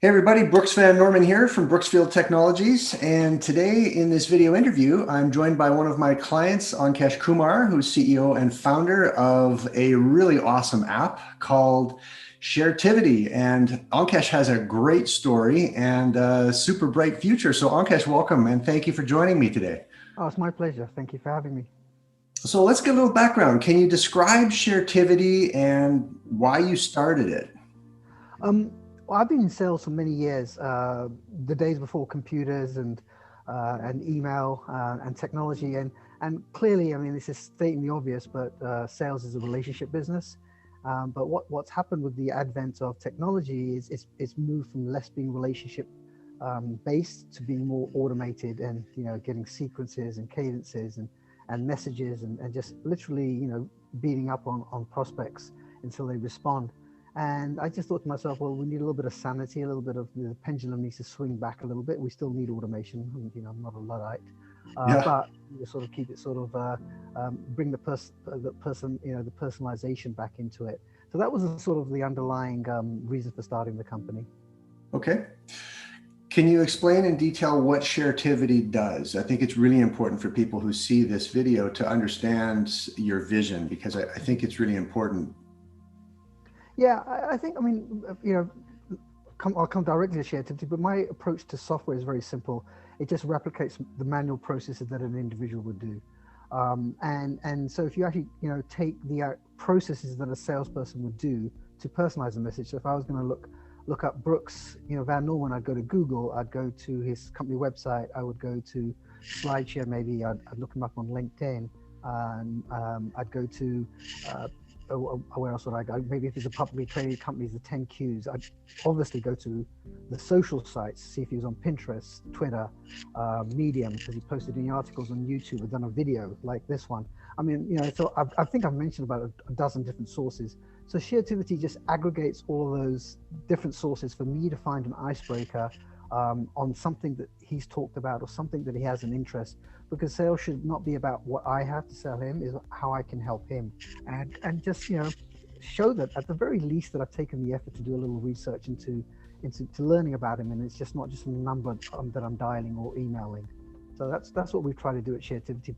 Hey everybody, Brooks Van Norman here from Brooksfield Technologies. And today in this video interview, I'm joined by one of my clients, Ankesh Kumar, who's CEO and founder of a really awesome app called Sharetivity. And Ankesh has a great story and a super bright future. So Ankesh, welcome and thank you for joining me today. Oh, it's my pleasure. Thank you for having me. So let's get a little background. Can you describe Sharetivity and why you started it? Um, well, I've been in sales for many years. The days before computers and email and technology, and clearly, I mean, this is stating the obvious, but sales is a relationship business. But what's happened with the advent of technology is it's moved from less being relationship based to being more automated, and getting sequences and cadences and messages and just literally beating up on prospects until they respond. And I just thought to myself, well, we need a little bit of sanity, a little bit of the pendulum needs to swing back a little bit. We still need automation. And, I'm not a luddite, Yeah. but you sort of keep it sort of bring the person, the personalization back into it. So that was sort of the underlying reason for starting the company. Okay. Can you explain in detail what Sharetivity does? I think it's really important for people who see this video to understand your vision because I think it's really important. Yeah, I think, I mean, I'll come directly to Sharetivity, but my approach to software is very simple. It just replicates the manual processes that an individual would do. And so if you actually take the processes that a salesperson would do to personalize a message. So if I was going to look up Brooks Van Norman, I'd go to Google, I'd go to his company website, I would go to SlideShare, maybe I'd look him up on LinkedIn, and I'd go to where else would I go? Maybe if it's a publicly traded company, the 10 Qs. I'd obviously go to the social sites, see if he was on Pinterest, Twitter, Medium, because he posted any articles on YouTube or done a video like this one. I mean, so I think I've mentioned about a dozen different sources. So Sharetivity just aggregates all of those different sources for me to find an icebreaker on something that he's talked about or something that he has an interest, because sales should not be about what I have to sell him, is how I can help him, and just show that at the very least that I've taken the effort to do a little research into learning about him, and it's just not just a number that I'm dialing or emailing. So that's what we try to do at Sharetivity.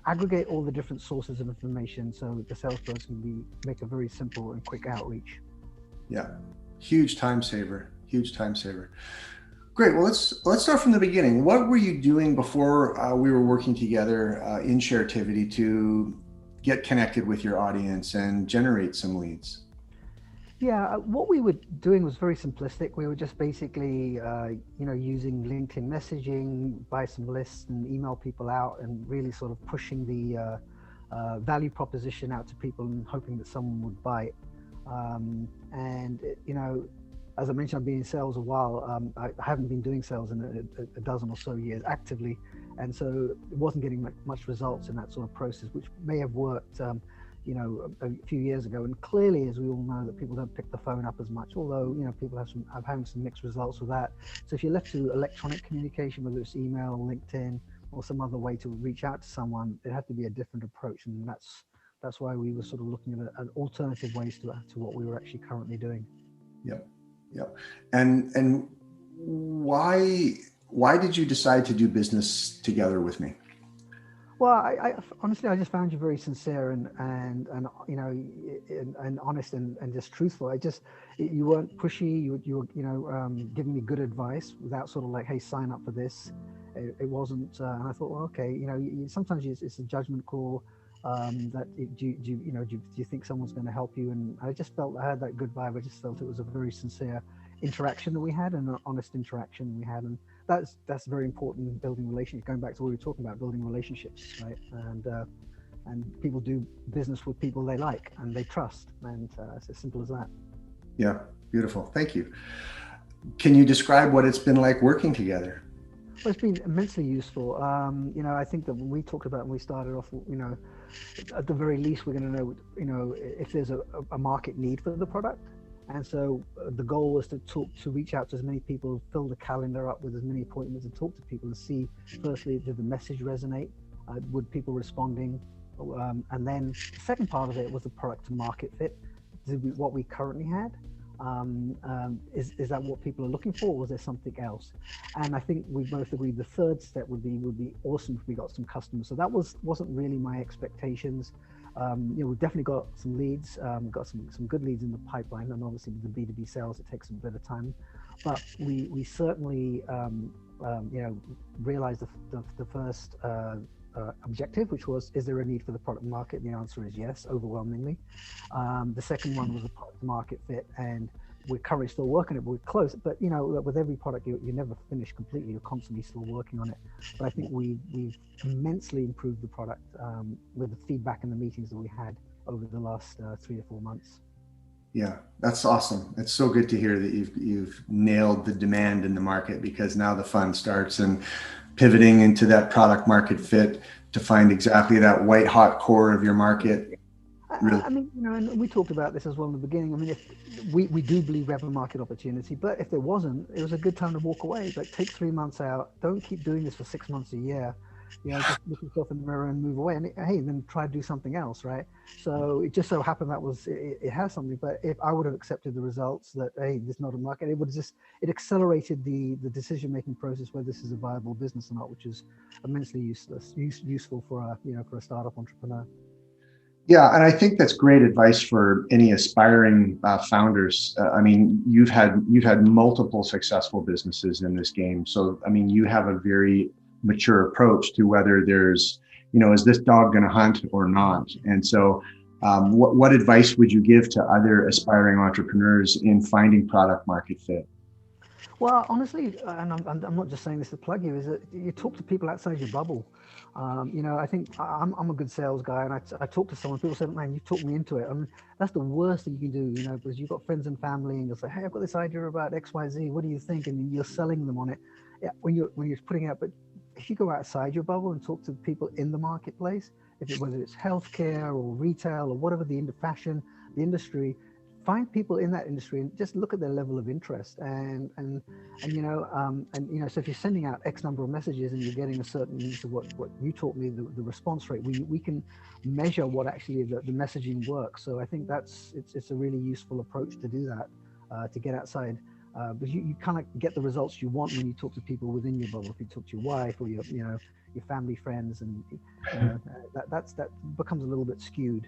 Aggregate all the different sources of information so the salesperson can make a very simple and quick outreach. Yeah. Huge time saver. Huge time saver. Great. Well, let's start from the beginning. What were you doing before we were working together in Sharetivity to get connected with your audience and generate some leads? Yeah, what we were doing was very simplistic. We were just basically, using LinkedIn messaging, buy some lists, and email people out, and really sort of pushing the value proposition out to people and hoping that someone would buy it. And as I mentioned, I've been in sales a while. I haven't been doing sales in a dozen or so years actively, and so it wasn't getting much results in that sort of process, which may have worked a few years ago. And clearly, as we all know, that people don't pick the phone up as much, although people have having some mixed results with that. So if you're left to electronic communication, whether it's email, LinkedIn, or some other way to reach out to someone, it had to be a different approach, and that's why we were sort of looking at alternative ways to what we were actually currently doing. Yep. Yep. And why did you decide to do business together with me? Well, I honestly, I just found you very sincere and and honest and just truthful. You weren't pushy. You were giving me good advice without sort of like, hey, sign up for this. It wasn't, and I thought, well, okay, sometimes it's a judgment call. Do you think someone's going to help you? And I just felt I had that good vibe. I just felt it was a very sincere interaction that we had, and an honest interaction we had, and that's very important in building relationships. Going back to what we were talking about, building relationships, right? And people do business with people they like and they trust, and it's as simple as that. Yeah. Beautiful. Thank you. Can you describe what it's been like working together? Well, it's been immensely useful. I think that when we talked about when we started off, at the very least, we're going to know, if there's a market need for the product. And so the goal was to reach out to as many people, fill the calendar up with as many appointments, and talk to people and see, firstly, did the message resonate? Would people responding? And then the second part of it was the product to market fit, what we currently had. Is that what people are looking for, or was there something else? And I think we both agreed the third step would be awesome if we got some customers. So that wasn't really my expectations. We've definitely got some leads, got some good leads in the pipeline, and obviously with the B2B sales, it takes a bit of time. But we certainly realized the first objective, which was, is there a need for the product market? The answer is yes, overwhelmingly. The second one was a product market fit, and we're currently still working on it, but we're close. But with every product, you never finish completely. You're constantly still working on it. But I think we've immensely improved the product with the feedback and the meetings that we had over the last 3 or 4 months. Yeah, that's awesome. It's so good to hear that you've nailed the demand in the market, because now the fun starts, and pivoting into that product market fit to find exactly that white hot core of your market. Really. I mean, and we talked about this as well in the beginning. I mean, if we do believe we have a market opportunity, but if there wasn't, it was a good time to walk away. Like, take 3 months out. Don't keep doing this for 6 months a year. Just look yourself in the mirror and move away. And hey, then try to do something else, right? So it just so happened that it has something. But if I would have accepted the results that, hey, this is not a market, it accelerated the decision making process whether this is a viable business or not, which is immensely useful for a startup entrepreneur. Yeah, and I think that's great advice for any aspiring founders. I mean, you've had multiple successful businesses in this game, so I mean, you have a very mature approach to whether there's, is this dog going to hunt or not? And so, what advice would you give to other aspiring entrepreneurs in finding product market fit? Well, honestly, and I'm not just saying this to plug you, is that you talk to people outside your bubble. I think I'm a good sales guy, and I talk to someone, people say, man, you talked me into it. I mean, that's the worst thing you can do, because you've got friends and family, and you'll say, hey, I've got this idea about XYZ. What do you think? And you're selling them on it. Yeah, when you're putting it out. But if you go outside your bubble and talk to people in the marketplace, whether it's healthcare or retail or whatever, fashion, the industry, find people in that industry and just look at their level of interest, and so if you're sending out X number of messages and you're getting a certain, what you taught me, the response rate, we can measure what actually the messaging works. So I think it's a really useful approach to do that, to get outside, because you kind of get the results you want when you talk to people within your bubble. If you talk to your wife or your family, friends, and that becomes a little bit skewed.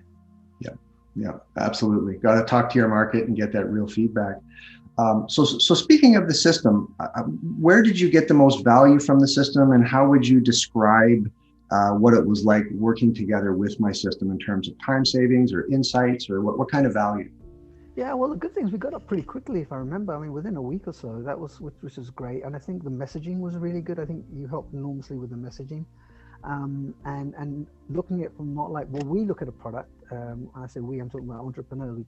Yeah, absolutely. Got to talk to your market and get that real feedback. So speaking of the system, where did you get the most value from the system, and how would you describe what it was like working together with my system in terms of time savings or insights, or what kind of value? Yeah, well, the good thing is we got up pretty quickly, if I remember. I mean, within a week or so, which was great. And I think the messaging was really good. I think you helped enormously with the messaging. And looking at it from not like, well, we look at a product, I say we, I'm talking about entrepreneurs,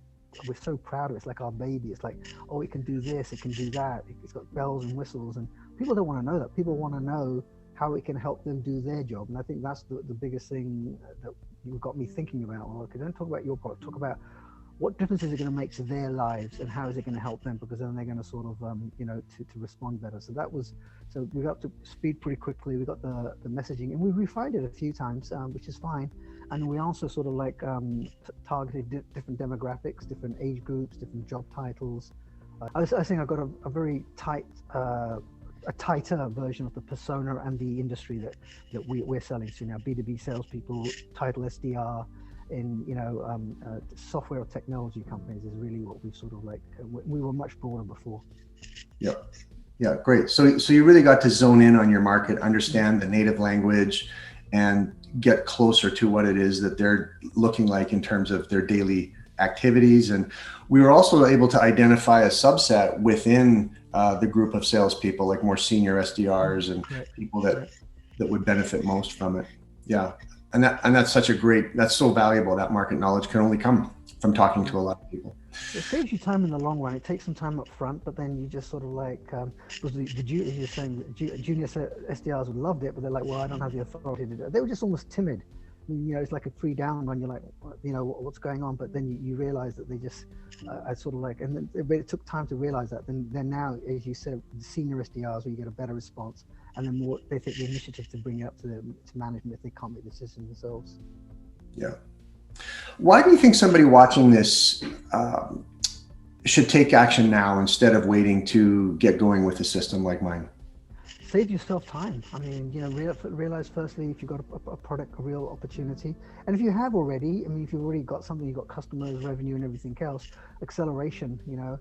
we're so proud of it. It's like our baby. It's like, oh, it can do this, it can do that. It's got bells and whistles, and people don't want to know that. People want to know how it can help them do their job. And I think that's the biggest thing that you got me thinking about. Well, okay, don't talk about your product, talk about what difference is it going to make to their lives, and how is it going to help them, because then they're going to sort of to respond better. So we got up to speed pretty quickly. We got the messaging, and we refined it a few times, which is fine. And we also sort of like targeted different demographics, different age groups, different job titles. I think I got a very a tighter version of the persona and the industry that we're selling to now. B2B salespeople, title SDR, in software or technology companies is really what we've sort of like. We were much broader before. Yeah, great. So you really got to zone in on your market, understand the native language, and get closer to what it is that they're looking like in terms of their daily activities. And we were also able to identify a subset within the group of salespeople, like more senior SDRs and people that would benefit most from it. Yeah. And that's that's so valuable. That market knowledge can only come from talking to a lot of people. It saves you time in the long run. It takes some time up front, but then you just sort of like, because you're saying junior SDRs would loved it, but they're like, well, I don't have the authority to do it. They were just almost timid. I mean, it's like a free down run. You're like, what's going on? But then you realize that they just, I sort of like, and then it took time to realize that. Then now, as you said, the senior SDRs, where you get a better response, and then more, they take the initiative to bring it up to management if they can't make decisions themselves. Yeah. Why do you think somebody watching this should take action now instead of waiting to get going with a system like mine? Save yourself time. I mean, realize firstly if you've got a product, a real opportunity, and if you have already, I mean, if you've already got something, you've got customers, revenue, and everything else, acceleration. You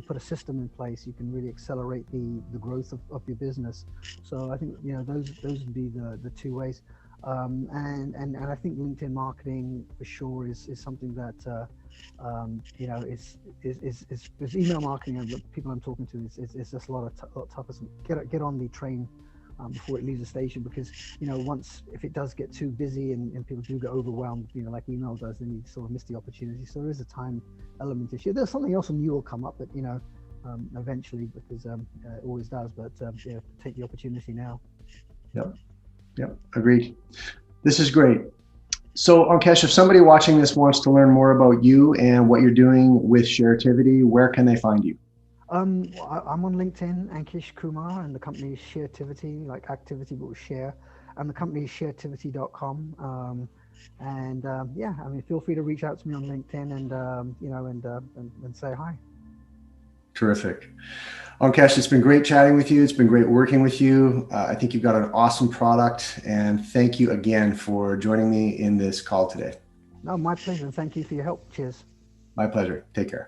put a system in place, you can really accelerate the growth of your business. So I think those would be the two ways. And I think LinkedIn marketing for sure is something that is email marketing and the people I'm talking to is just a lot tougher. So get on the train before it leaves the station, because once if it does get too busy and people do get overwhelmed, like email does, then you sort of miss the opportunity. So there is a time element issue. There's something else new will come up, but eventually, because it always does. But take the opportunity now. Yep. Yep. Agreed. This is great. So, Ankesh, if somebody watching this wants to learn more about you and what you're doing with Sharetivity, where can they find you? I'm on LinkedIn, Ankesh Kumar, and the company is Sharetivity, like activity but with share, and the company is sharetivity.com. Yeah, I mean, feel free to reach out to me on LinkedIn and say hi. Terrific. Ankesh, it's been great chatting with you. It's been great working with you. I think you've got an awesome product, and thank you again for joining me in this call today. No, my pleasure. Thank you for your help. Cheers. My pleasure. Take care.